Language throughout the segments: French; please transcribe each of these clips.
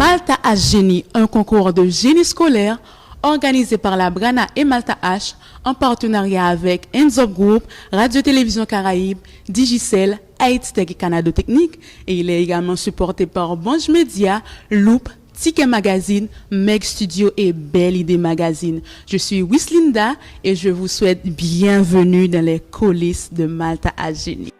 Malta H Génie, un concours de génie scolaire organisé par la Brana et Malta H en partenariat avec Enzop Group, Radio-Télévision Caraïbe, Digicel, Haïti Tech et Canada Technique. Et il est également supporté par Bange Media, Loop, Ticket Magazine, Meg Studio et Belle Idée Magazine. Je suis Wislinda et je vous souhaite bienvenue dans les coulisses de Malta H Génie.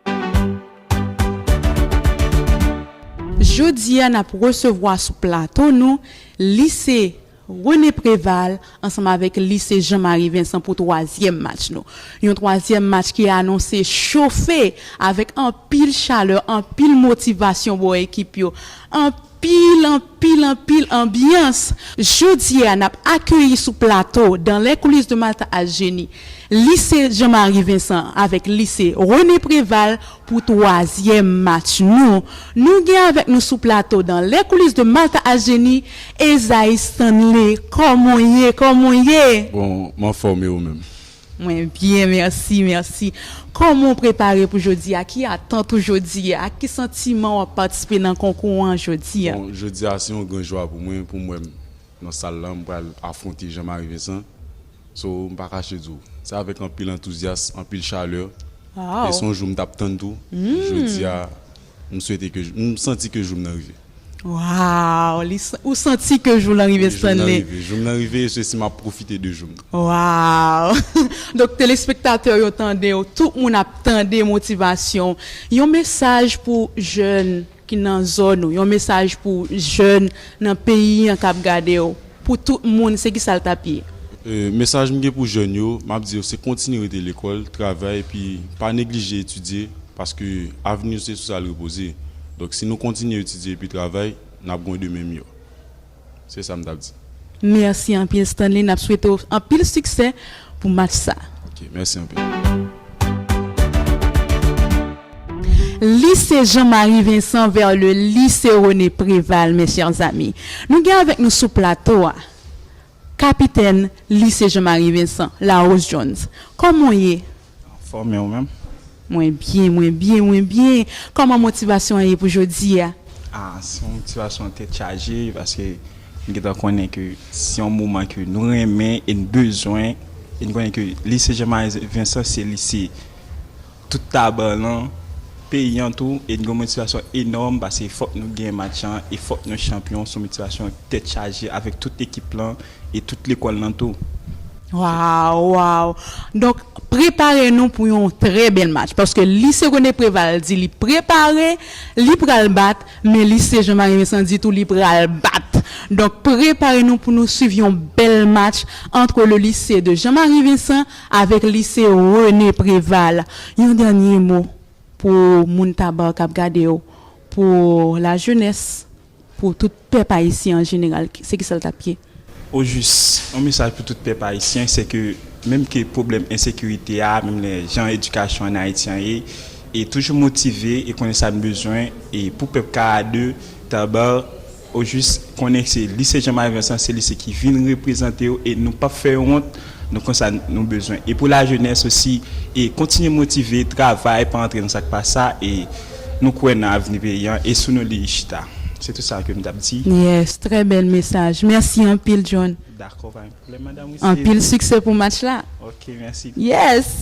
Jeudi, on a pour recevoir sous plateau nous lycée René Préval ensemble avec lycée Jean-Marie Vincent pour troisième match nous. Un troisième match qui est annoncé chauffé avec un pile chaleur, un pile motivation pour l'équipe yo. Un pile ambiance. Jeudi, on a accueilli sous plateau dans les coulisses de Malta H Génie lycée Jean-Marie Vincent avec lycée René Préval pour troisième match. Nous gagnons avec nous sous plateau dans les coulisses de Malta H Génie Esaïe Stanley. Comment y est? Bon, m'en formé ou même. Oui, bien, merci. Comment préparer pour aujourd'hui? À qui attend aujourd'hui? À qui sentiment on participer dans le concours aujourd'hui? Bon, jeudi, c'est un grand joie pour moi, dans la salle là, pour affronter Jean-Marie Vincent. So, je ne vais pas cacher tout. C'est avec un pile enthousiasme, un pile chaleur. Wow. Et son jour, je t'attends tout. Jeudi, je senti que je vais arriver. Waouh, ou senti que je voulais arriver Stanley. Je vais arriver, ceci m'a profité de jour. Waouh. Donc téléspectateurs yo tande, tout le monde attendait motivation. Un message pour jeunes qui dans zone, un message pour jeunes dans pays en Cap Gardé pour tout le monde, c'est qui ça le tapis. Message pour jeunes yo, m'a dire c'est continuer de l'école, travail puis pas négliger étudier parce que avenir c'est sur ça le reposer. Donc si nous continuons à étudier puis travailler, nous avons de même mieux. C'est ça que je dis. Merci en pile Stanley, nous souhaitons un pile succès pour match ça. OK, merci un peu. Lycée Jean-Marie Vincent vers le lycée René Préval, mes chers amis. Nous avons avec nous sous plateau capitaine lycée Jean-Marie Vincent, La Rose Jones. Comment y est? Formé ou même? Moins bien. Comment motivation est pour aujourd'hui? C'est une motivation très chargée parce que nous connaissons que c'est un moment que nous aimons et nous besoin. Et nous connaissons que le lycée Jean-Marie Vincent, c'est le lycée tout tabac, pays en tout. Et nous avons une motivation énorme parce qu'il faut que nous gagnions match et il faut que nous champions. C'est une motivation très chargée avec toute l'équipe là et toute l'école dans tout. Wow. Donc, préparez-nous pour un très bel match. Parce que lycée René Préval dit, il préparé, il pral battre, mais lycée Jean-Marie Vincent dit tout, il pral battre. Donc, préparez-nous pour nous suivre un bel match entre le lycée de Jean-Marie Vincent avec le lycée René Préval. Un dernier mot pour Mountabar Cap Gadeo, pour la jeunesse, pour tout peuple haïtien en général. C'est qui ça le tapier? Au juste, un message pour tout peuple haïtien, c'est que même que problème insécurité même les gens éducation en haïtien est toujours motivé et connaît ça besoin et pour peuple K2 d'abord au juste connaître c'est lycée Jean-Marie Vincent, c'est lycée qui vient représenter et nous pas faire honte nous comme ça nous besoin et pour la jeunesse aussi et continuer motiver travailler pas entrer dans ça pas ça et nous croyons dans l'avenir paysan et sous nos lichita. C'est tout ça que nous avons dit. Yes, très bel message. Merci un pile, John. D'accord, pas un problème, madame. Un pile succès pour le match là. Ok, merci. Yes.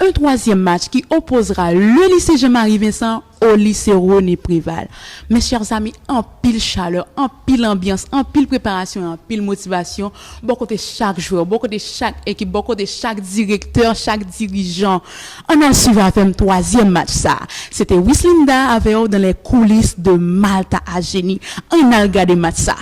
Un troisième match qui opposera le lycée Jean-Marie Vincent au lycée René Préval. Mes chers amis, en pile chaleur, en pile ambiance, en pile préparation, en pile motivation, beaucoup de chaque joueur, beaucoup de chaque équipe, beaucoup de chaque directeur, chaque dirigeant. On a suivi avec un troisième match ça. C'était Wislinda avec eux dans les coulisses de Malta H Génie. On a regardé match ça.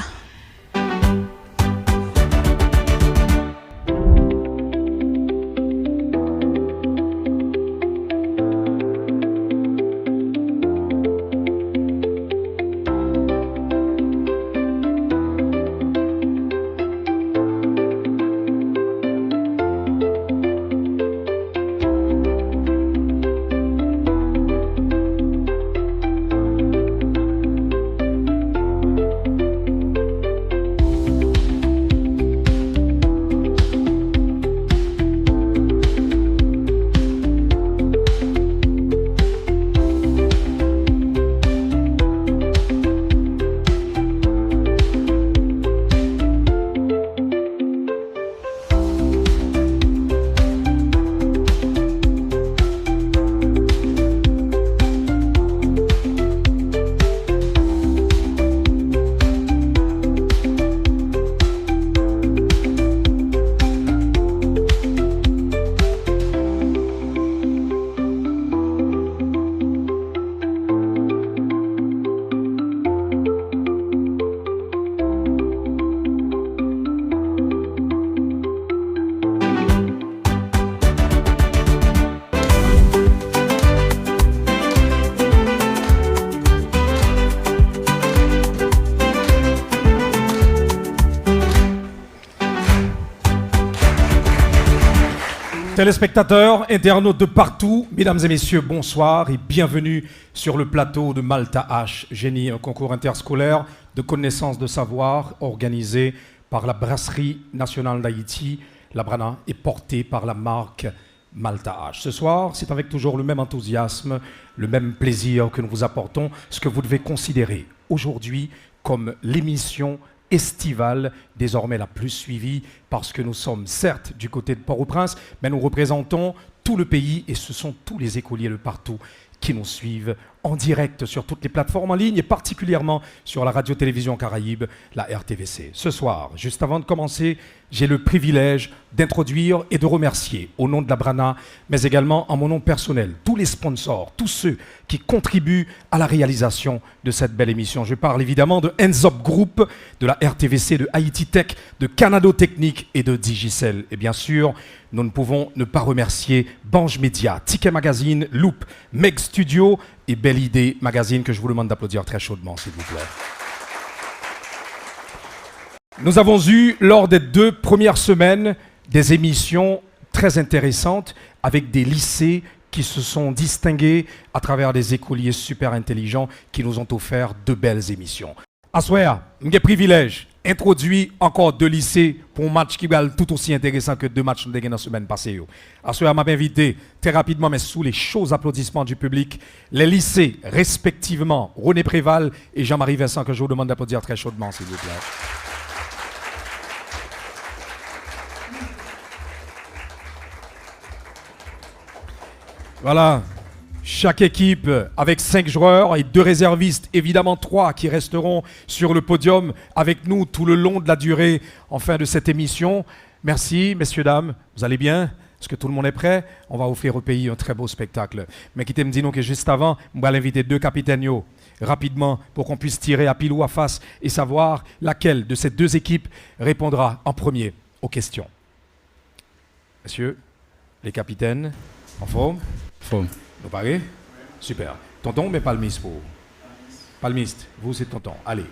Téléspectateurs, internautes de partout, mesdames et messieurs, bonsoir et bienvenue sur le plateau de Malta H, Génie, un concours interscolaire de connaissances de savoir organisé par la Brasserie nationale d'Haïti, la Brana, et porté par la marque Malta H. Ce soir, c'est avec toujours le même enthousiasme, le même plaisir que nous vous apportons ce que vous devez considérer aujourd'hui comme l'émission estivale, désormais la plus suivie, parce que nous sommes certes du côté de Port-au-Prince, mais nous représentons tout le pays et ce sont tous les écoliers de partout qui nous suivent en direct sur toutes les plateformes en ligne et particulièrement sur la radio-télévision Caraïbe, la RTVC. Ce soir, juste avant de commencer, j'ai le privilège d'introduire et de remercier au nom de la Brana, mais également en mon nom personnel, tous les sponsors, tous ceux qui contribuent à la réalisation de cette belle émission. Je parle évidemment de Hands Up Group, de la RTVC, de Haïti Tech, de Canado Technique et de Digicel. Et bien sûr, nous ne pouvons ne pas remercier Bange Media, Ticket Magazine, Loop, Meg Studio et Belle Idée Magazine, que je vous demande d'applaudir très chaudement, s'il vous plaît. Nous avons eu, lors des 2 premières semaines, des émissions très intéressantes avec des lycées qui se sont distingués à travers des écoliers super intelligents qui nous ont offert de belles émissions. Assoya, j'ai privilège introduit encore 2 lycées pour un match qui va être tout aussi intéressant que 2 matchs de la semaine passée. Assoya m'a invité très rapidement, mais sous les chauds applaudissements du public, les lycées respectivement René Préval et Jean-Marie Vincent, que je vous demande d'applaudir très chaudement, s'il vous plaît. Voilà, chaque équipe avec 5 joueurs et 2 réservistes, évidemment 3 qui resteront sur le podium avec nous tout le long de la durée enfin de cette émission. Merci, messieurs, dames, vous allez bien? Est-ce que tout le monde est prêt? On va offrir au pays un très beau spectacle. Mais quittez me dire que juste avant, on va l'inviter 2 capitaines rapidement pour qu'on puisse tirer à pile ou à face et savoir laquelle de ces 2 équipes répondra en premier aux questions. Messieurs, les capitaines, en forme? Forme. Vous parlez? Super. Tonton, mais palmiste pour vous. Palmiste, vous c'est tonton. Allez,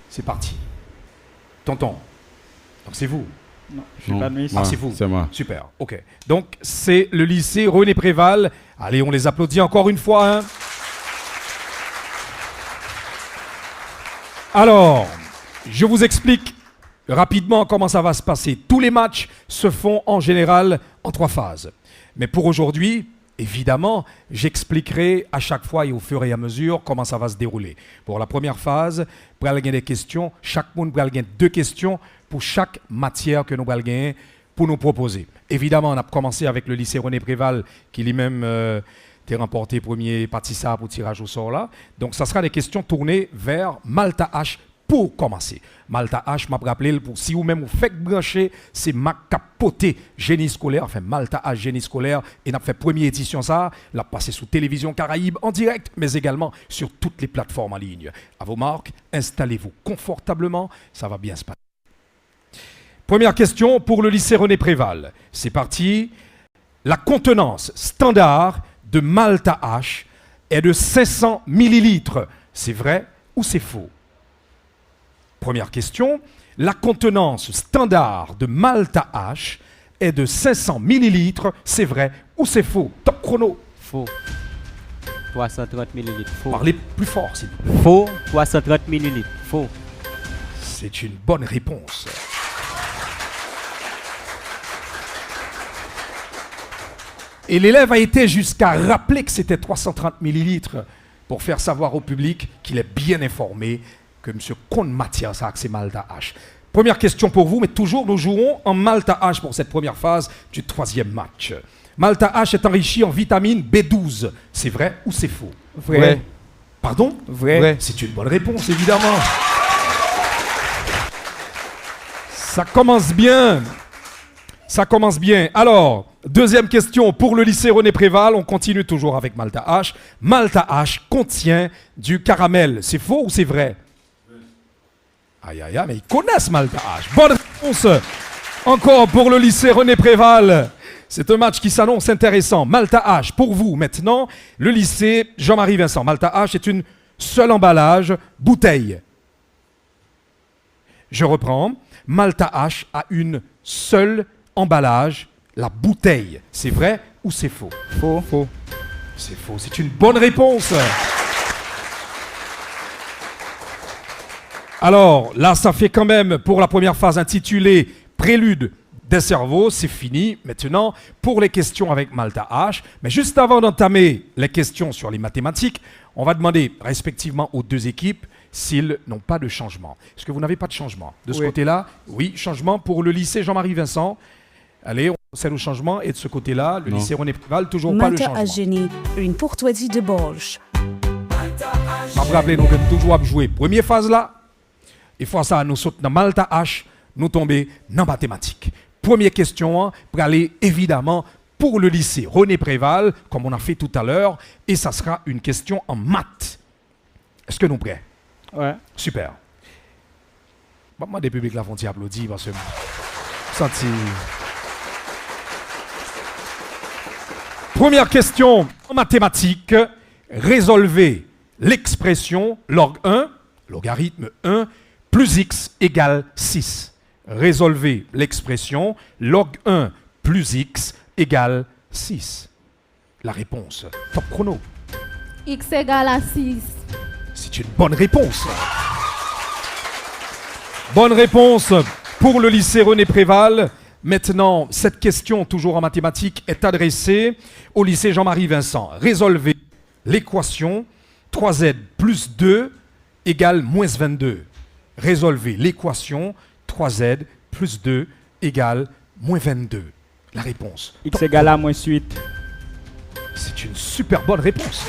c'est parti. Tonton. Donc c'est vous. Non, je suis palmiste. Ah, c'est vous. C'est moi. Super, ok. Donc c'est le lycée René Préval. Allez, on les applaudit encore une fois. Hein. Alors, je vous explique rapidement comment ça va se passer. Tous les matchs se font en général en 3 phases. Mais pour aujourd'hui, évidemment, j'expliquerai à chaque fois et au fur et à mesure comment ça va se dérouler. Pour la première phase, vous allez gagner des questions. Chaque monde va gagner 2 questions pour chaque matière que nous allons gagner pour nous proposer. Évidemment, on a commencé avec le lycée René Préval qui lui-même a remporté premier participe pour tirage au sort là. Donc, ça sera des questions tournées vers Malta H pour commencer. Malta H m'a rappelé, pour si vous-même vous faites brancher, c'est ma capoté génie scolaire, enfin Malta H génie scolaire, et n'a fait première édition ça, l'a passé sous télévision Caraïbe en direct, mais également sur toutes les plateformes en ligne. À vos marques, installez-vous confortablement, ça va bien se passer. Première question pour le lycée René Préval. C'est parti. La contenance standard de Malta H est de 500 millilitres. C'est vrai ou c'est faux? Première question, la contenance standard de Malta H est de 500 millilitres. C'est vrai ou c'est faux? Top chrono. Faux. 330 millilitres. Faux. Parlez plus fort, s'il vous plaît. Faux. 330 millilitres. Faux. C'est une bonne réponse. Et l'élève a été jusqu'à rappeler que c'était 330 millilitres pour faire savoir au public qu'il est bien informé que M. Conde Mathias a accès Malta H. Première question pour vous, mais toujours nous jouons en Malta H pour cette première phase du 3e match. Malta H est enrichi en vitamine B12. C'est vrai ou c'est faux? Vrai. Pardon? Vrai. C'est une bonne réponse, évidemment. Ça commence bien. Ça commence bien. Alors, deuxième question pour le lycée René Préval. On continue toujours avec Malta H. Malta H contient du caramel. C'est faux ou c'est vrai? Aïe, aïe, aïe, mais ils connaissent Malta H. Bonne réponse. Encore pour le lycée René Préval. C'est un match qui s'annonce intéressant. Malta H, pour vous maintenant, le lycée Jean-Marie Vincent. Malta H est une seule emballage, bouteille. Je reprends. Malta H a une seule emballage, la bouteille. C'est vrai ou c'est faux? Faux. Faux. C'est faux. C'est une bonne réponse. Alors, là, ça fait quand même pour la première phase intitulée Prélude des cerveaux. C'est fini. Maintenant, pour les questions avec Malta H. Mais juste avant d'entamer les questions sur les mathématiques, on va demander respectivement aux deux équipes s'ils n'ont pas de changement. Est-ce que vous n'avez pas de changement? De ce côté-là, oui, changement pour le lycée Jean-Marie Vincent. Allez, on procède au changement. Et de ce côté-là, le lycée René Préval, toujours pas de Malta changement. a génie, une courtoisie de Borges. Je me rappelle, nous avons toujours joué première phase là. Et fois ça, nous sautons dans Malta H, nous tombons dans mathématiques. Première question, pour aller évidemment pour le lycée René Préval, comme on a fait tout à l'heure, et ça sera une question en maths. Est-ce que nous prêts? Ouais. Super. Bon, moi, des publics là font applaudir parce que senti. Première question en mathématiques. Résolvez l'expression log 1, logarithme 1, plus x égale 6. Résolvez l'expression log 1 plus x égale 6. La réponse, top chrono. X égale à 6. C'est une bonne réponse. Bonne réponse pour le lycée René Préval. Maintenant, cette question, toujours en mathématiques, est adressée au lycée Jean-Marie Vincent. Résolvez l'équation 3z plus 2 égale moins 22. Résolvez l'équation 3z plus 2 égale moins 22. La réponse. X égale à moins 8. C'est une super bonne réponse.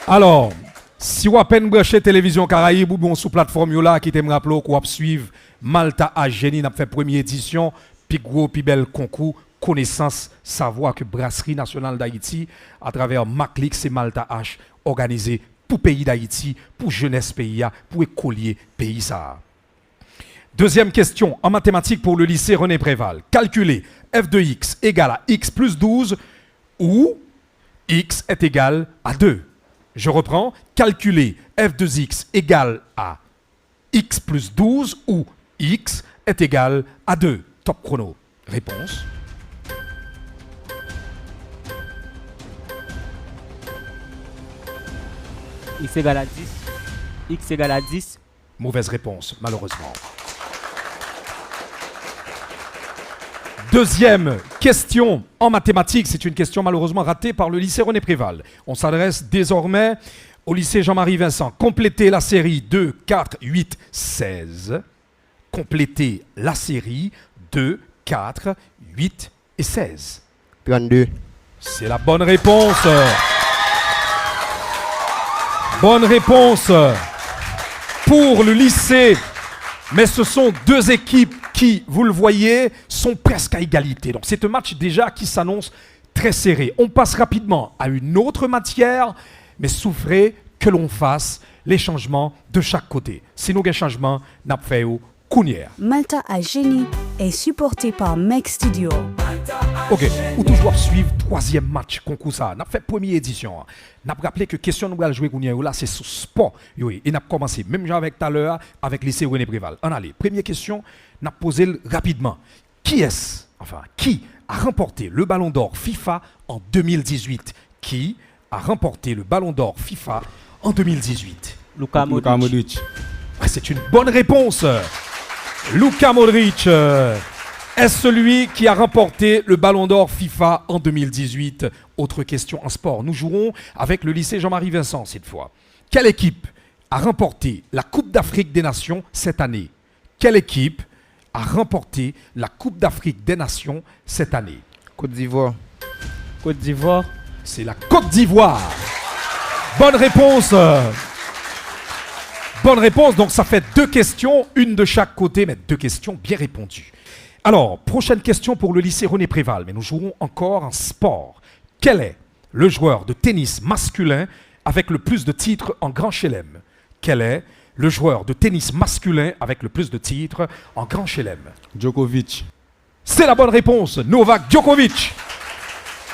Alors, si vous avez peine branché télévision Caraïbe ou bon sous plateforme là qui t'aime rappeler qu'on va suivre Malta H Génie n'a fait première édition, puis gros puis bel concours connaissance savoir que Brasserie nationale d'Haïti à travers Maclix et Malta H organisé pour pays d'Haïti, pour jeunesse pays pour écolier pays ça. Deuxième question en mathématiques pour le lycée René Préval. Calculez f de x égale à x plus 12 ou x est égal à 2. Je reprends. Calculez f de x égale à x plus 12 ou x est égal à 2. Top chrono. Réponse. X égale à 10. X égale à 10. Mauvaise réponse, malheureusement. Deuxième question en mathématiques, c'est une question malheureusement ratée par le lycée René Préval. On s'adresse désormais au lycée Jean-Marie Vincent. Complétez la série 2, 4, 8, 16. Complétez la série 2, 4, 8 et 16. 32. C'est la bonne réponse. Bonne réponse pour le lycée. Mais ce sont deux équipes qui, vous le voyez, sont presque à égalité. Donc c'est un match déjà qui s'annonce très serré. On passe rapidement à une autre matière, mais souffrez que l'on fasse les changements de chaque côté. Si nous avons des changements, nous avons fait au Kounière. Malta a génie est supporté par Mec Studio. Ok, ou toujours suivre troisième match concours ça. N'a fait première édition. N'a rappelé que question nous allons jouer là c'est sur sport. Et n'a commencé même avec tout à l'heure avec lycée René Préval. On allez, première question, n'a posé rapidement. Qui a remporté le Ballon d'Or FIFA en 2018? Qui a remporté le Ballon d'Or FIFA en 2018? Luka Modric. Ah, c'est une bonne réponse. Luka Modric est celui qui a remporté le Ballon d'Or FIFA en 2018. Autre question en sport. Nous jouerons avec le lycée Jean-Marie Vincent cette fois. Quelle équipe a remporté la Coupe d'Afrique des Nations cette année? Quelle équipe a remporté la Coupe d'Afrique des Nations cette année? Côte d'Ivoire. Côte d'Ivoire. C'est la Côte d'Ivoire. Bonne réponse. Bonne réponse. Donc ça fait deux questions, une de chaque côté, mais deux questions bien répondues. Alors, prochaine question pour le lycée René Préval, mais nous jouerons encore en sport. Quel est le joueur de tennis masculin avec le plus de titres en Grand Chelem? Quel est le joueur de tennis masculin avec le plus de titres en Grand Chelem? Djokovic. C'est la bonne réponse, Novak Djokovic.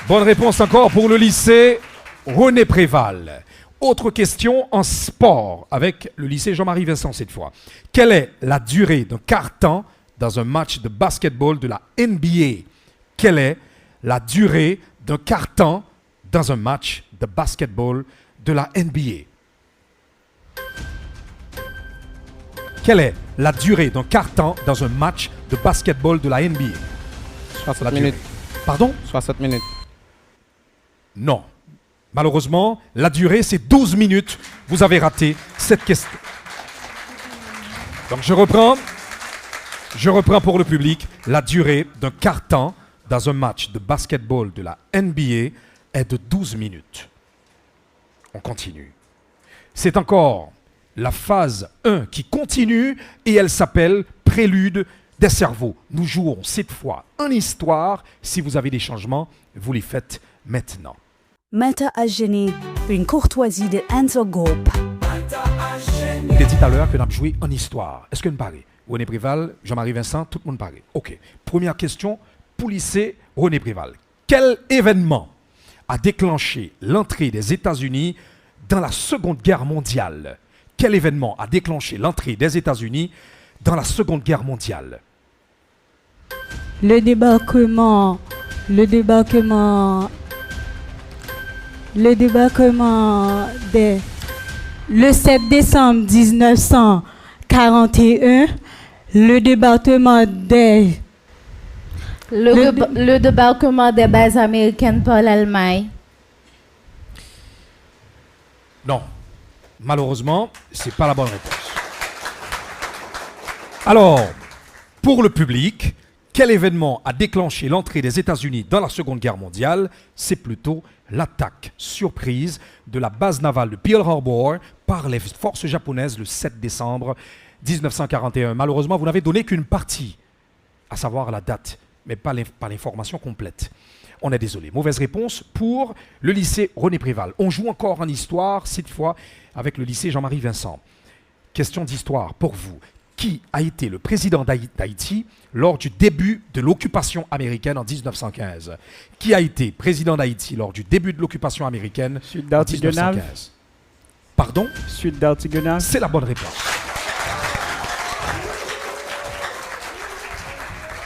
Bonne réponse encore pour le lycée René Préval. Autre question en sport avec le lycée Jean-Marie Vincent cette fois. Quelle est la durée d'un quart-temps dans un match de basketball de la NBA? Quelle est la durée d'un quart-temps dans un match de basketball de la NBA? Quelle est la durée d'un quart-temps dans un match de basketball de la NBA? 60 minutes. Pardon? 60 minutes. Non. Malheureusement, la durée, c'est 12 minutes. Vous avez raté cette question. Donc, je reprends pour le public. La durée d'un quart-temps dans un match de basketball de la NBA est de 12 minutes. On continue. C'est encore la phase 1 qui continue et elle s'appelle Prélude des cerveaux. Nous jouons cette fois en histoire. Si vous avez des changements, vous les faites maintenant. Malta Ageni, une courtoisie de Enzo Group. Je t'ai dit tout à l'heure que nous avons joué en histoire. Est-ce que nous parlons? René Préval, Jean-Marie Vincent, tout le monde parle. OK. Première question pour lycée René Préval. Quel événement a déclenché l'entrée des États-Unis dans la Seconde Guerre mondiale? Quel événement a déclenché l'entrée des États-Unis dans la Seconde Guerre mondiale? Le débarquement des... Le 7 décembre 1941, le débarquement des... Le débarquement des bases américaines par l'Allemagne. Non. Malheureusement, ce n'est pas la bonne réponse. Alors, pour le public, quel événement a déclenché l'entrée des États-Unis dans la Seconde Guerre mondiale? C'est plutôt l'attaque surprise de la base navale de Pearl Harbor par les forces japonaises le 7 décembre 1941. Malheureusement, vous n'avez donné qu'une partie, à savoir la date, mais pas l'information complète. On est désolé. Mauvaise réponse pour le lycée René Préval. On joue encore en histoire, cette fois avec le lycée Jean-Marie Vincent. Question d'histoire pour vous. Qui a été le président d'Haïti lors du début de l'occupation américaine en 1915? Qui a été président d'Haïti lors du début de l'occupation américaine en 1915? Pardon? Suite d'Artigonave. C'est la bonne réponse.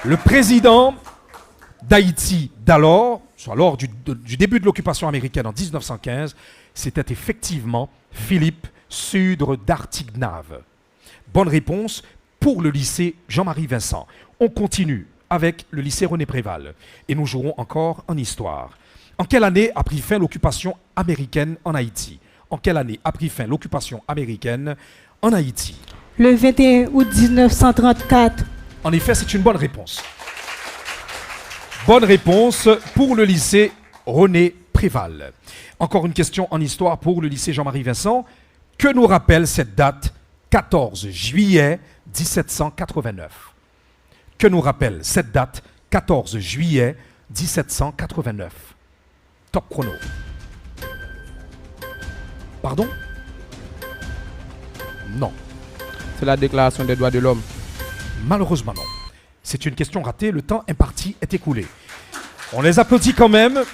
Le président d'Haïti d'alors, soit lors du début de l'occupation américaine en 1915, c'était effectivement Philippe Sudre d'Artignave. Bonne réponse pour le lycée Jean-Marie Vincent. On continue avec le lycée René Préval et nous jouerons encore en histoire. En quelle année a pris fin l'occupation américaine en Haïti? En quelle année a pris fin l'occupation américaine en Haïti? Le 21 août 1934. En effet, c'est une bonne réponse. Bonne réponse pour le lycée René Préval. Encore une question en histoire pour le lycée Jean-Marie Vincent. Que nous rappelle cette date 14 juillet 1789? Que nous rappelle cette date 14 juillet 1789? Top chrono. Pardon? Non. C'est la déclaration des droits de l'homme. Malheureusement non. C'est une question ratée, le temps imparti est écoulé. On les applaudit quand même.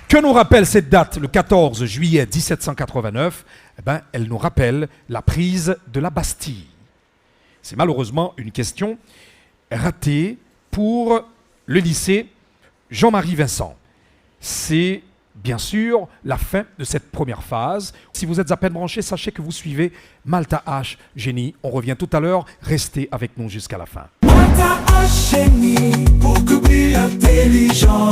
Que nous rappelle cette date, le 14 juillet 1789? Eh ben, elle nous rappelle la prise de la Bastille. C'est malheureusement une question ratée pour le lycée Jean-Marie Vincent. C'est bien sûr la fin de cette première phase. Si vous êtes à peine branchés, sachez que vous suivez Malta H Génie. On revient tout à l'heure. Restez avec nous jusqu'à la fin. Malta H Génie, beaucoup plus intelligent.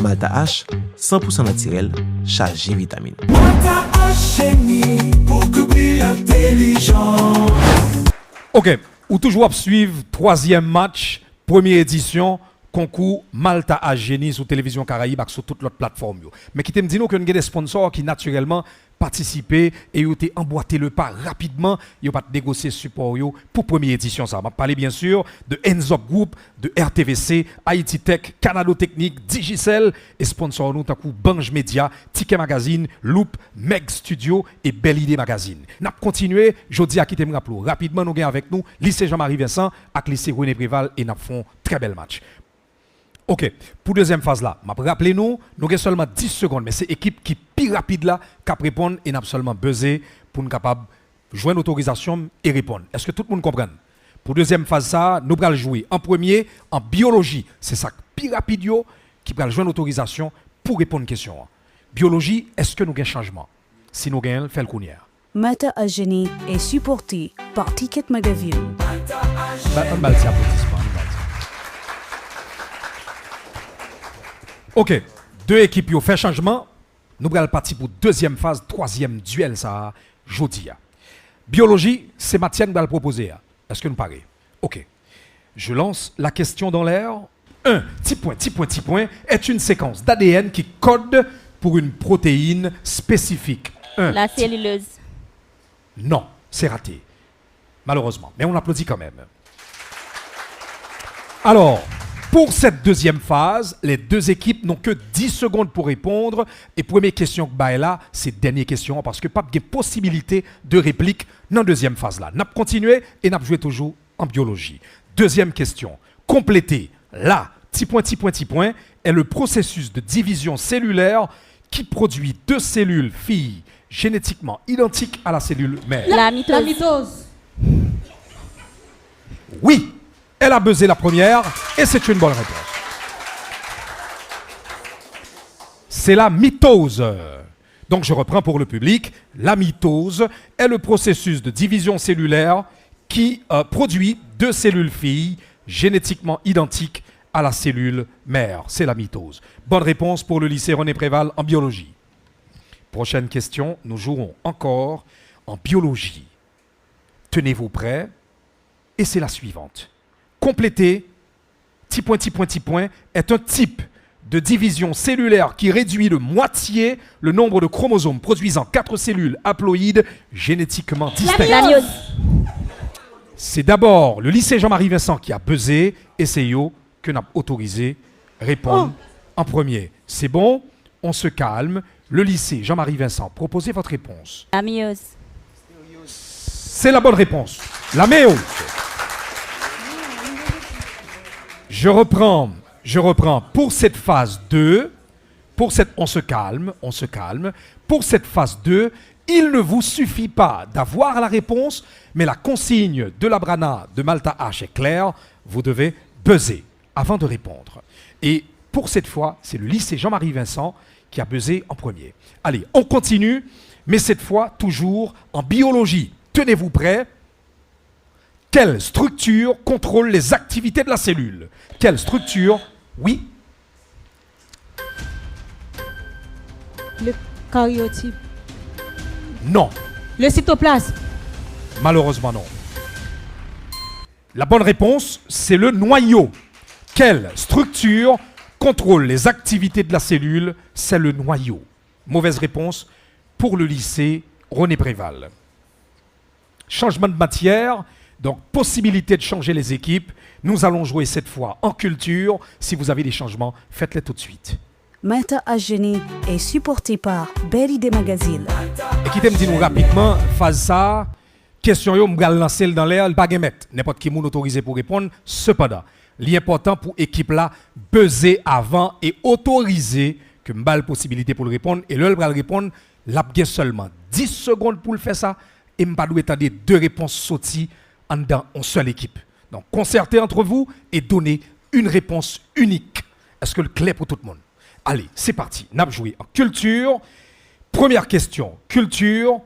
Malta H, 100% naturel, chargé en vitamines. Malta H Génie, beaucoup plus intelligent. Ok, ou toujours à suivre troisième match, première édition, concours Malta H Génie sur Télévision Caraïbe et sur toute l'autre plateforme. Mais qui t'aime dire que nous avons des sponsors qui naturellement participer et vous avez emboîté le pas rapidement. Vous pas négocier support yo pour première édition. Ça m'a parlé bien sûr de Enzop Group, de RTVC, Haïti Tech, Canado Technique, Digicel et sponsor nous takou Bange Media, Ticket Magazine, Loop, Meg Studio et Belle Idée Magazine. N'a continué, jodi a quitté me rappelou. Rapidement nous gagnons avec nous lycée Jean-Marie Vincent avec lycée René Préval et n'a font très bel match. OK, pour deuxième phase là, rappelez-nous, nous avons seulement 10 secondes, mais c'est l'équipe qui est plus rapide là, qui répond et n'a seulement besoin pour nous capable joindre l'autorisation et répondre. Est-ce que tout le monde comprend? Pour deuxième phase ça, nous allons jouer en premier en biologie. C'est ça, plus rapide qui va joindre l'autorisation pour répondre aux questions. Biologie, est-ce que nous avons un changement? Si nous avons, fait le cournière. Mata Ageni est supporté par Ticket Magazine. OK, deux équipes ont fait changement. Nous allons partir pour deuxième phase, troisième duel, ça, jeudi. Biologie, c'est matière que nous allons proposer. Est-ce que nous parlez? OK. Je lance la question dans l'air. Un petit point, est une séquence d'ADN qui code pour une protéine spécifique. La celluleuse. Non, c'est raté. Malheureusement. Mais on applaudit quand même. Alors, pour cette deuxième phase, les deux équipes n'ont que 10 secondes pour répondre. Et première question que bah là, c'est dernière question parce que pas de possibilité de réplique dans la deuxième phase là. N'a pas continué et n'a pas joué toujours en biologie. Deuxième question. Compléter là, petit point, est le processus de division cellulaire qui produit deux cellules filles génétiquement identiques à la cellule mère. La mitose. La mitose. Oui, elle a buzzé la première et c'est une bonne réponse. C'est la mitose. Donc je reprends pour le public. La mitose est le processus de division cellulaire qui produit deux cellules filles génétiquement identiques à la cellule mère. C'est la mitose. Bonne réponse pour le lycée René Préval en biologie. Prochaine question, nous jouerons encore en biologie. Tenez-vous prêts. Et c'est la suivante. Compléter, petit point, est un type de division cellulaire qui réduit de moitié le nombre de chromosomes produisant 4 cellules haploïdes génétiquement distinctes. La myose. C'est d'abord le lycée Jean-Marie Vincent qui a buzzé et c'est yo que n'a autorisé répondre en premier. C'est bon, on se calme. Le lycée Jean-Marie Vincent, proposez votre réponse. La myose. C'est la bonne réponse. La méose. Je reprends pour cette phase 2. On se calme. Pour cette phase 2, il ne vous suffit pas d'avoir la réponse, mais la consigne de la Brana de Malta H est claire. Vous devez buzzer avant de répondre. Et pour cette fois, c'est le lycée Jean-Marie Vincent qui a buzzé en premier. Allez, on continue, mais cette fois, toujours en biologie. Tenez-vous prêts. Quelle structure contrôle les activités de la cellule? Quelle structure? Oui. Le karyotype. Non. Le cytoplasme. Malheureusement, non. La bonne réponse, c'est le noyau. Quelle structure contrôle les activités de la cellule? C'est le noyau. Mauvaise réponse pour le lycée René Préval. Changement de matière, donc possibilité de changer les équipes. Nous allons jouer cette fois en culture. Si vous avez des changements, faites-les tout de suite. Mata Ageni est supporté par Belle Idée Magazine. Et qui t'aime dire nous rapidement, phase ça, question yo m'gal lancer dans l'air, pas gamet. N'importe qui moun autorisé pour répondre. Cependant, l'important pour équipe là, buzzer avant et autoriser que m'bal possibilité pour le répondre. Et le bral répondre, l'a seulement 10 secondes pour le faire ça. Et m'pas doit attendre deux réponses sorties en dans une seule équipe. Donc, concertez entre vous et donnez une réponse unique. Est-ce que le clair pour tout le monde? Allez, c'est parti. N'a joué en culture. Première question. Culture.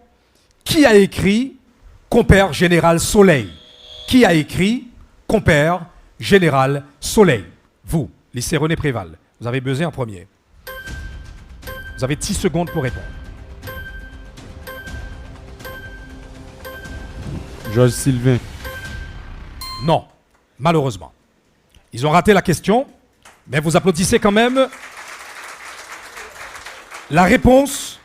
Qui a écrit Compère Général Soleil? Qui a écrit Compère Général Soleil? Vous, lycée René Préval, vous avez buzzé en premier. Vous avez 10 secondes pour répondre. Georges Sylvain. Non, malheureusement. Ils ont raté la question, mais vous applaudissez quand même. La réponse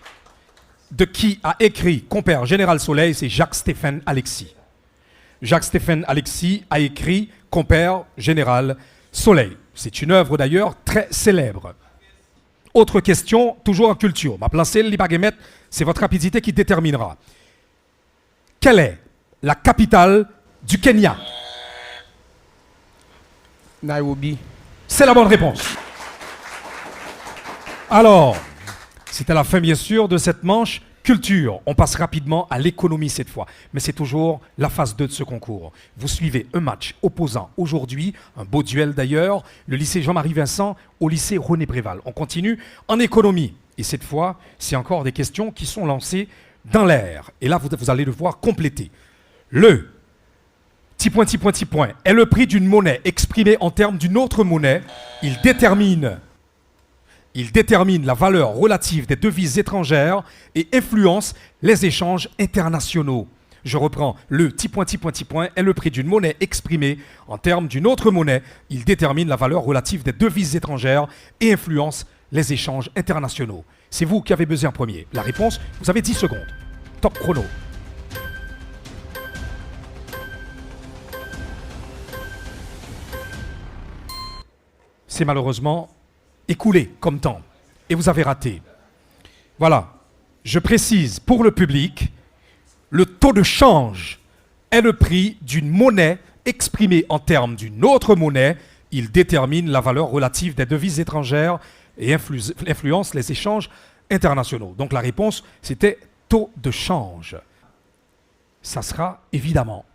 de qui a écrit Compère Général Soleil, c'est Jacques-Stéphane Alexis. Jacques-Stéphane Alexis a écrit Compère Général Soleil. C'est une œuvre d'ailleurs très célèbre. Autre question, toujours en culture. Ma place, c'est votre rapidité qui déterminera. Quelle est la capitale du Kenya? Nairobi. C'est la bonne réponse. Alors, c'est à la fin bien sûr de cette manche culture. On passe rapidement à l'économie cette fois, mais c'est toujours la phase 2 de ce concours. Vous suivez un match opposant aujourd'hui, un beau duel d'ailleurs, le lycée Jean-Marie Vincent au lycée René Préval. On continue en économie et cette fois, c'est encore des questions qui sont lancées dans l'air. Et là, vous allez devoir compléter. Le petit point, est le prix d'une monnaie exprimé en termes d'une autre monnaie. Il détermine la valeur relative des devises étrangères et influence les échanges internationaux. Je reprends. Le petit point est le prix d'une monnaie exprimée en termes d'une autre monnaie. Il détermine la valeur relative des devises étrangères et influence les échanges internationaux. C'est vous qui avez buzzé en premier. La réponse, vous avez 10 secondes. Top chrono. C'est malheureusement écoulé comme temps. Et vous avez raté. Voilà. Je précise pour le public, le taux de change est le prix d'une monnaie exprimée en termes d'une autre monnaie. Il détermine la valeur relative des devises étrangères et influence les échanges internationaux. Donc la réponse, c'était taux de change. Ça sera évidemment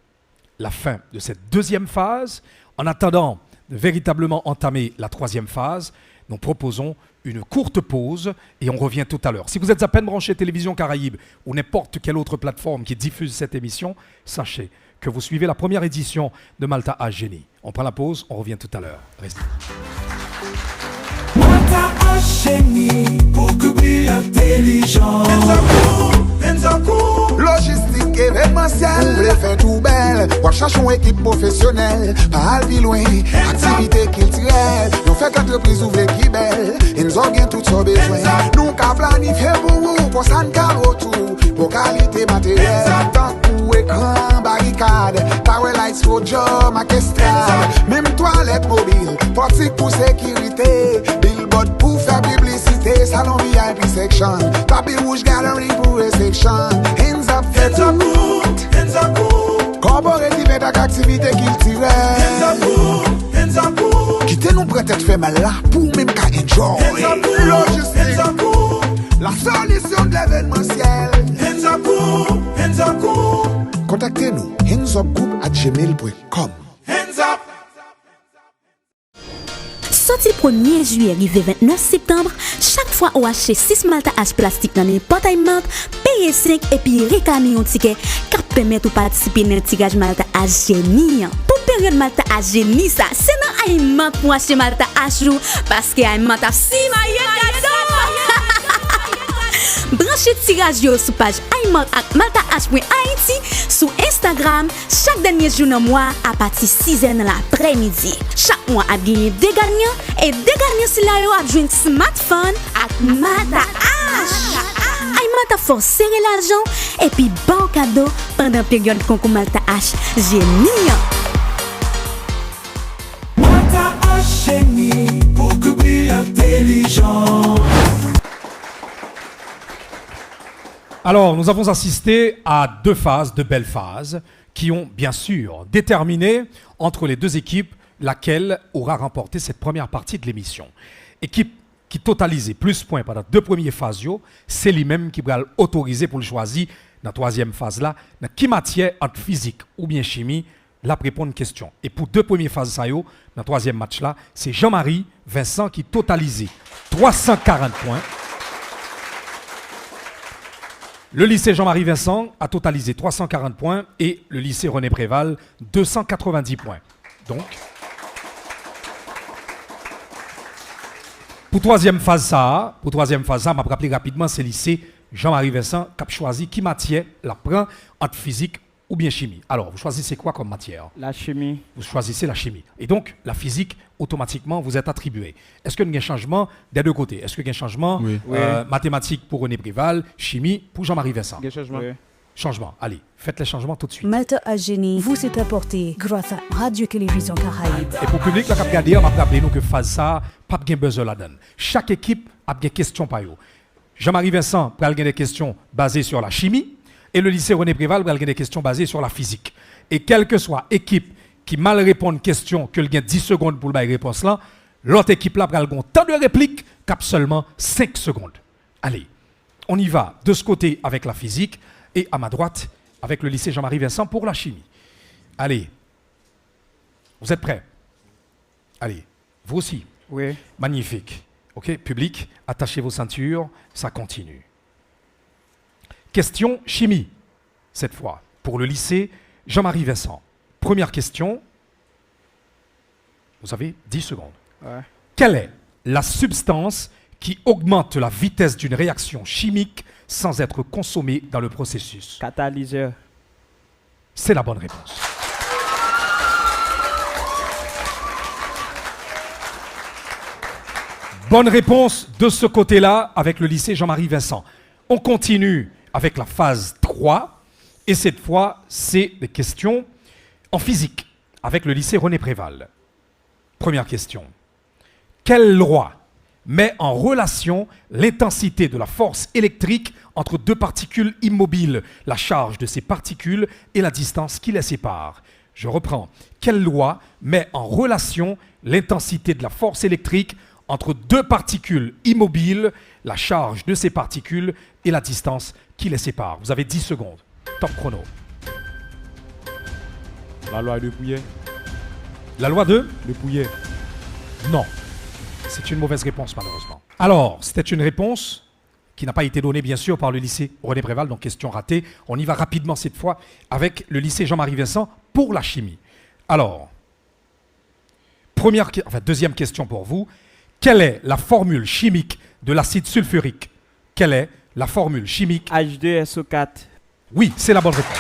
la fin de cette deuxième phase. En attendant de véritablement entamer la troisième phase, nous proposons une courte pause et on revient tout à l'heure. Si vous êtes à peine branché Télévision Caraïbe ou n'importe quelle autre plateforme qui diffuse cette émission, sachez que vous suivez la première édition de Malta H Génie. On prend la pause, on revient tout à l'heure. Restez. Malta H Génie, pour couvrir intelligent. Logistique événementielle, vous les faites tout belle. On cherche une équipe professionnelle, pas à plus loin. Activité culturelle, nous fait qu'entreprise ouvre qui belle. Et nous avons tout ce besoin. Nous avons planifié pour vous, pour ça nous avons retour. Pour qualité matérielle, tant pour écran, barricade, power lights for job, orchestral. Même toilette mobile, portique pour sécurité. Billboard pour faire publicité, salon VIP section. Tapis rouge gallery pour réception. Hands up, fait tout. Hands up, corporative et activité culturelle. hands up, Quittez nous peut-être fait mal là pour même qu'à enjoy. Logistique, la solution de l'événementiel. hands up, Contactez-nous handsupgroup@gmail.com. hands up. Sorti 1er juillet, arrivé 29 septembre, chaque fois ou acheter 6 Malta H plastique dans n'importe quelle marque, payer 5 et puis réclamer un ticket qui permet de participer dans le tirage Malta H Génie. Pour période Malta H Génie, ça, c'est dans Aimant pour acheter Malta H Jou, parce que Aimant a si maillot cadeau. Branchez tirage yo sur page Aimant ak Malta H.Haïti sur Instagram chaque dernier jour dans mois à partir 6h de l'après-midi. Chaque mois a gagné des gagnants et des gagnants si la yo a joué un smartphone ak Malta H. Aimant a force serrer l'argent et puis bon cadeau pendant période concours Malta H Génie. Malta H Génie, pour couvrir intelligent. Alors, nous avons assisté à deux phases, de belles phases, qui ont bien sûr déterminé entre les deux équipes laquelle aura remporté cette première partie de l'émission. Équipe qui totalisait plus points pendant deux premières phases, c'est lui-même qui va l'autoriser pour le choisir dans la troisième phase là, dans qui matière entre physique ou bien chimie, la répondre une question. Et pour deux premières phases, dans le troisième match là, c'est Jean-Marie Vincent qui totalisait 340 points. Le lycée Jean-Marie Vincent a totalisé 340 points et le lycée René Préval 290 points. Donc, pour troisième phase, ça, je vais rappeler rapidement, c'est le lycée Jean-Marie Vincent qui a choisi qui matière la prend entre physique ou bien chimie. Alors, vous choisissez quoi comme matière? La chimie. Vous choisissez la chimie. Et donc, la physique, automatiquement, vous êtes attribué. Est-ce qu'il y a un changement des deux côtés? Est-ce qu'il y a un changement mathématiques pour René Préval, chimie pour Jean-Marie Vincent? Il y a changement. Oui. Changement. Allez, faites les changements tout de suite. Maître Agénie vous est apporté grâce à Radio-Télévision Caraïbe. Et pour le public, là, qui a regardé, on va rappeler nous que phase ça, pas de buzzer là-dedans. Chaque équipe a des questions par eux. Jean-Marie Vincent va avoir des questions basées sur la chimie et le lycée René Préval va avoir des questions basées sur la physique. Et quelle que soit équipe qui mal répond à une question, que gagne 10 secondes pour la réponse là, l'autre équipe là va avoir tant de répliques qu'à seulement 5 secondes. Allez, on y va de ce côté avec la physique et à ma droite avec le lycée Jean-Marie Vincent pour la chimie. Allez, vous êtes prêts? Allez, vous aussi. Oui. Magnifique. OK, public, attachez vos ceintures, ça continue. Question chimie, cette fois, pour le lycée Jean-Marie Vincent. Première question. Vous avez 10 secondes. Ouais. Quelle est la substance qui augmente la vitesse d'une réaction chimique sans être consommée dans le processus? Catalyseur. C'est la bonne réponse. Bonne réponse de ce côté-là avec le lycée Jean-Marie Vincent. On continue avec la phase 3 et cette fois, c'est des questions en physique avec le lycée René Préval. Première question. Quelle loi met en relation l'intensité de la force électrique entre deux particules immobiles, la charge de ces particules et la distance qui les sépare? Je reprends. Quelle loi met en relation l'intensité de la force électrique entre deux particules immobiles, la charge de ces particules et la distance qui les sépare? Vous avez 10 secondes. Top chrono. La loi de Pouillet. La loi de Pouillet. Non. C'est une mauvaise réponse, malheureusement. Alors, c'était une réponse qui n'a pas été donnée, bien sûr, par le lycée René Préval, donc question ratée. On y va rapidement cette fois avec le lycée Jean-Marie Vincent pour la chimie. Alors, deuxième question pour vous. Quelle est la formule chimique de l'acide sulfurique? Quelle est la formule chimique? H2SO4. Oui, c'est la bonne réponse.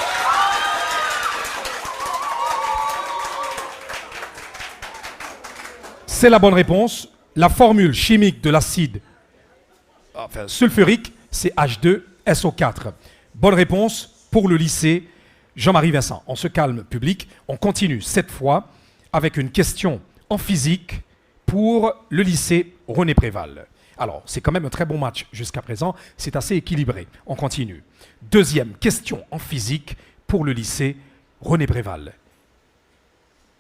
C'est la bonne réponse. La formule chimique de l'acide sulfurique, c'est H2SO4. Bonne réponse pour le lycée Jean-Marie Vincent. On se calme, public. On continue cette fois avec une question en physique pour le lycée René Préval. Alors, c'est quand même un très bon match jusqu'à présent. C'est assez équilibré. On continue. Deuxième question en physique pour le lycée René Préval.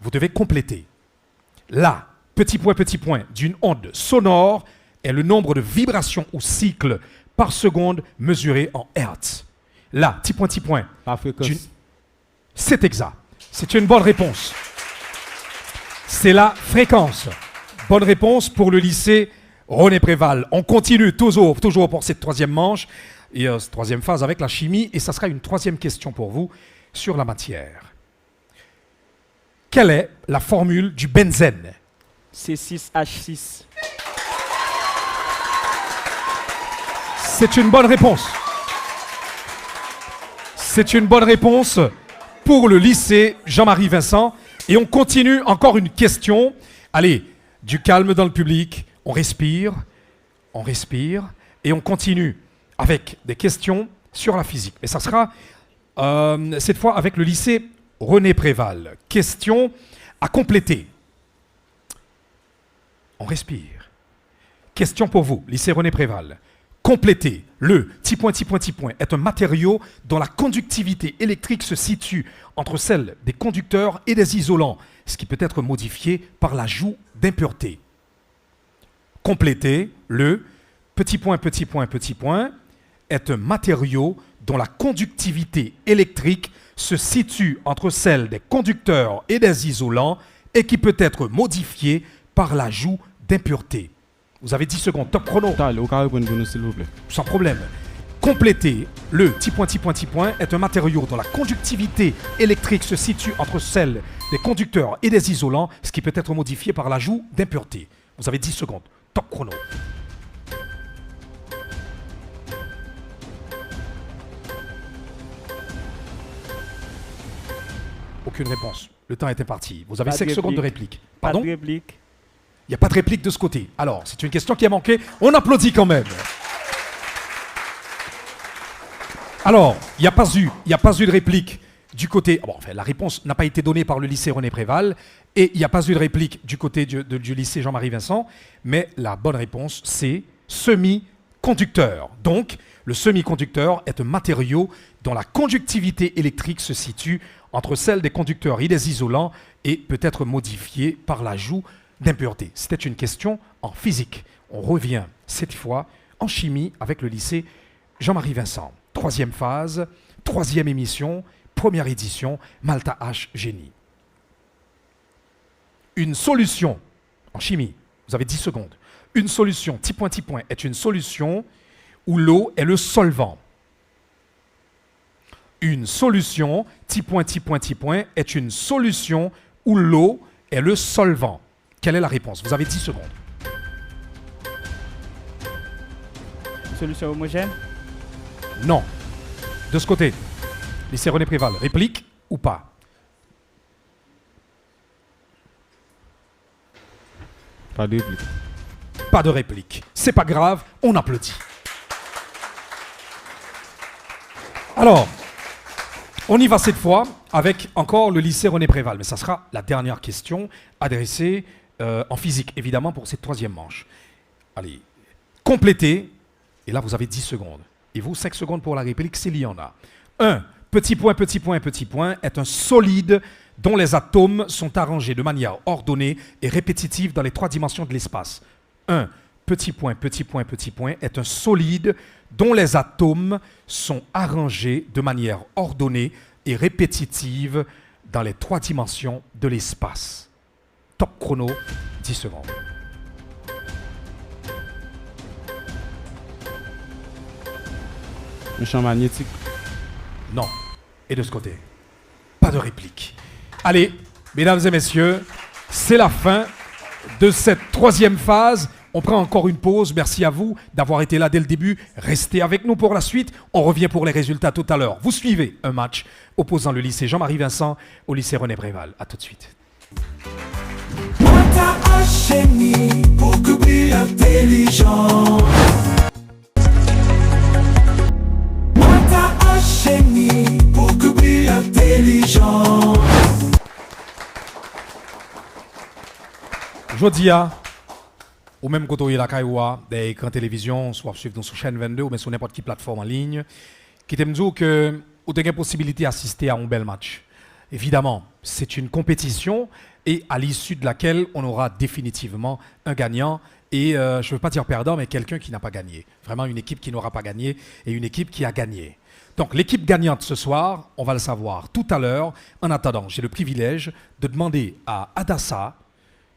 Vous devez compléter. La petit point d'une onde sonore est le nombre de vibrations ou cycles par seconde mesuré en Hertz. Là, petit point. La fréquence. C'est exact. C'est une bonne réponse. C'est la fréquence. Bonne réponse pour le lycée René Préval. On continue toujours pour cette troisième manche et cette troisième phase avec la chimie. Et ça sera une troisième question pour vous sur la matière. Quelle est la formule du benzène? C6H6. C'est une bonne réponse. C'est une bonne réponse pour le lycée Jean-Marie Vincent. Et on continue encore une question. Allez, du calme dans le public. On respire et on continue avec des questions sur la physique. Et ça sera cette fois avec le lycée René Préval. Question à compléter. On respire. Question pour vous, lycée René Préval. Complétez. Le petit point est un matériau dont la conductivité électrique se situe entre celle des conducteurs et des isolants, ce qui peut être modifié par l'ajout d'impuretés. Complétez. Le petit point est un matériau dont la conductivité électrique se situe entre celle des conducteurs et des isolants et qui peut être modifié par l'ajout d'impuretés. Vous avez 10 secondes, top chrono. S'il vous plaît. Sans problème. Complétez. Le petit point est un matériau dont la conductivité électrique se situe entre celle des conducteurs et des isolants, ce qui peut être modifié par l'ajout d'impuretés. Vous avez 10 secondes, top chrono. Aucune réponse. Le temps était parti. Vous avez Pas 5 de secondes de réplique. réplique. Pas Pardon? de réplique. Il n'y a pas de réplique de ce côté. Alors, c'est une question qui a manqué. On applaudit quand même. Alors, il n'y a pas eu de réplique du côté... Bon, enfin, la réponse n'a pas été donnée par le lycée René Préval et il n'y a pas eu de réplique du côté du lycée Jean-Marie Vincent, mais la bonne réponse, c'est semi-conducteur. Donc, le semi-conducteur est un matériau dont la conductivité électrique se situe entre celle des conducteurs et des isolants et peut être modifiée par l'ajout d'impuretés. C'était une question en physique. On revient cette fois en chimie avec le lycée Jean-Marie Vincent. Troisième phase, troisième émission, première édition, Malta H Génie. Une solution en chimie, vous avez 10 secondes. Une solution, petit point, est une solution où l'eau est le solvant. Une solution, petit point, est une solution où l'eau est le solvant. Quelle est la réponse? Vous avez 10 secondes. Une solution homogène? Non. De ce côté, lycée René Préval, réplique ou pas? Pas de réplique. Pas de réplique. C'est pas grave, on applaudit. Alors, on y va cette fois avec encore le lycée René Préval, mais ça sera la dernière question adressée en physique, évidemment, pour cette troisième manche. Allez, complétez, et là vous avez 10 secondes. Et vous, 5 secondes pour la réplique, s'il y en a. 1. Petit point, est un solide dont les atomes sont arrangés de manière ordonnée et répétitive dans les 3 dimensions de l'espace. 1. Petit point, est un solide dont les atomes sont arrangés de manière ordonnée et répétitive dans les 3 dimensions de l'espace. Top chrono, 10 secondes. Un champ magnétique. Non. Et de ce côté, pas de réplique. Allez, mesdames et messieurs, c'est la fin de cette troisième phase. On prend encore une pause. Merci à vous d'avoir été là dès le début. Restez avec nous pour la suite. On revient pour les résultats tout à l'heure. Vous suivez un match opposant le lycée Jean-Marie Vincent au lycée René Préval. A tout de suite. Malta H Génie, beaucoup plus intelligent. Malta H Génie, beaucoup plus intelligent. Jodia, ou même quand on est la Kaiwa, des écrans télévision, soit suivre sur chaîne 22 ou même sur n'importe quelle plateforme en ligne, qui t'aime dire que vous avez la possibilité d'assister à un bel match. Évidemment, c'est une compétition et à l'issue de laquelle on aura définitivement un gagnant et je ne veux pas dire perdant, mais quelqu'un qui n'a pas gagné. Vraiment une équipe qui n'aura pas gagné et une équipe qui a gagné. Donc l'équipe gagnante ce soir, on va le savoir tout à l'heure. En attendant, j'ai le privilège de demander à Adassa,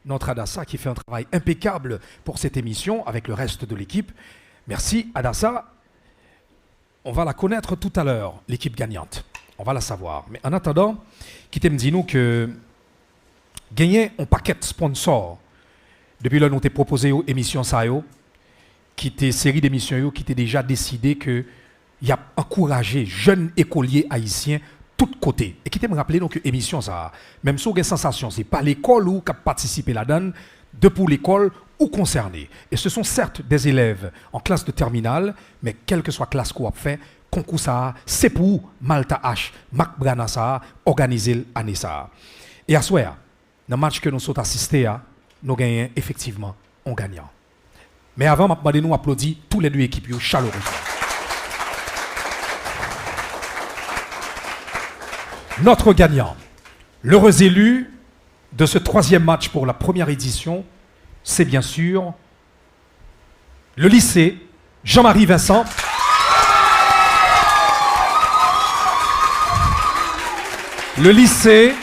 notre Adassa qui fait un travail impeccable pour cette émission avec le reste de l'équipe. Merci Adassa. On va la connaître tout à l'heure, l'équipe gagnante. On va la savoir. Mais en attendant, quittez me dis-nous que gagner un paquet de sponsors depuis là nous t'ai proposé aux émissions ça qui était série d'émissions qui était déjà décidé que il a encouragé jeunes écoliers haïtiens tous côtés. Et qui te me rappeler donc émission ça même si vous avez sensation c'est pas l'école ou qui a participé là-dedans de pour l'école ou concerné. Et ce sont certes des élèves en classe de terminale, mais quelle que soit classe qu'on a fait, concours ça, c'est pour Malta H, Mac Brana ça, organisé l'année ça. Et à ce soir, dans le match que nous sommes assistés à, nous gagnons effectivement un gagnant. Mais avant, je nous applaudis tous les deux équipes chaleureusement. Notre gagnant, l'heureux élu de ce troisième match pour la première édition, c'est bien sûr le lycée Jean-Marie Vincent. Le lycée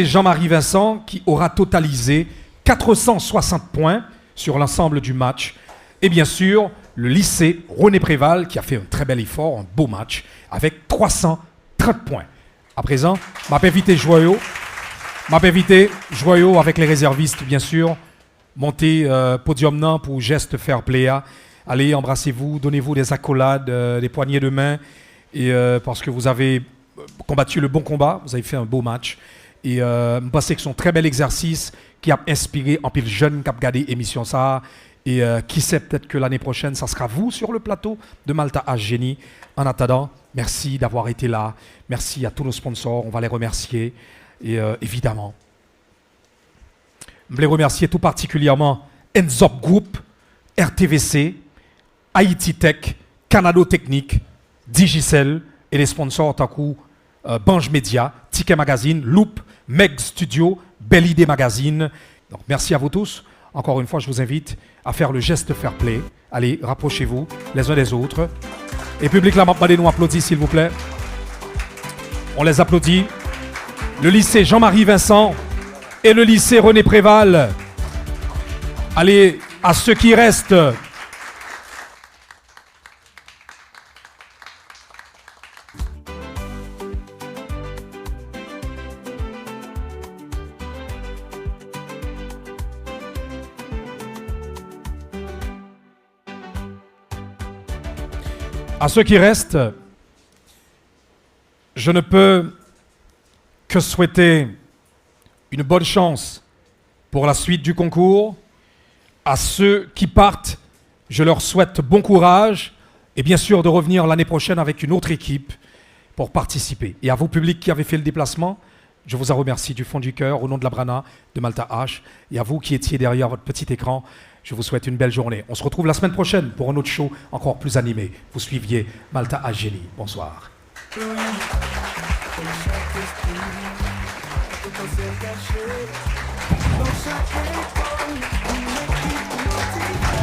Jean-Marie Vincent qui aura totalisé 460 points sur l'ensemble du match. Et bien sûr, le lycée René Préval qui a fait un très bel effort, un beau match, avec 330 points. À présent, je m'appelle invité Joyeux. Joyeux avec les réservistes, bien sûr. Montez podium non pour geste fair play. Allez, embrassez-vous, donnez-vous des accolades, des poignées de main. Et parce que vous avez combattu le bon combat, vous avez fait un beau match. Et je pense que c'est un très bel exercice qui a inspiré un peu de jeunes qui ont regardé l'émission ça. Et qui sait, peut-être que l'année prochaine, ça sera vous sur le plateau de Malta H Génie. En attendant, merci d'avoir été là. Merci à tous nos sponsors, on va les remercier. Et évidemment, je voulais remercier tout particulièrement Enzop Group, RTVC, Haïti Tech, Canado Technique, Digicel et les sponsors Taku, Bange Media, Ticket Magazine, Loop, Meg Studio, Belle Idée Magazine. Donc merci à vous tous. Encore une fois, je vous invite à faire le geste fair play. Allez, rapprochez-vous les uns des autres. Et public, la mapade nous applaudit, s'il vous plaît. On les applaudit. Le lycée Jean-Marie Vincent et le lycée René Préval. Allez, à ceux qui restent. À ceux qui restent, je ne peux que souhaiter une bonne chance pour la suite du concours. À ceux qui partent, je leur souhaite bon courage et bien sûr de revenir l'année prochaine avec une autre équipe pour participer. Et à vous, public qui avez fait le déplacement, je vous en remercie du fond du cœur au nom de la Brana, de Malta H. Et à vous qui étiez derrière votre petit écran, je vous souhaite une belle journée. On se retrouve la semaine prochaine pour un autre show encore plus animé. Vous suiviez Malta H Génie. Bonsoir. Don't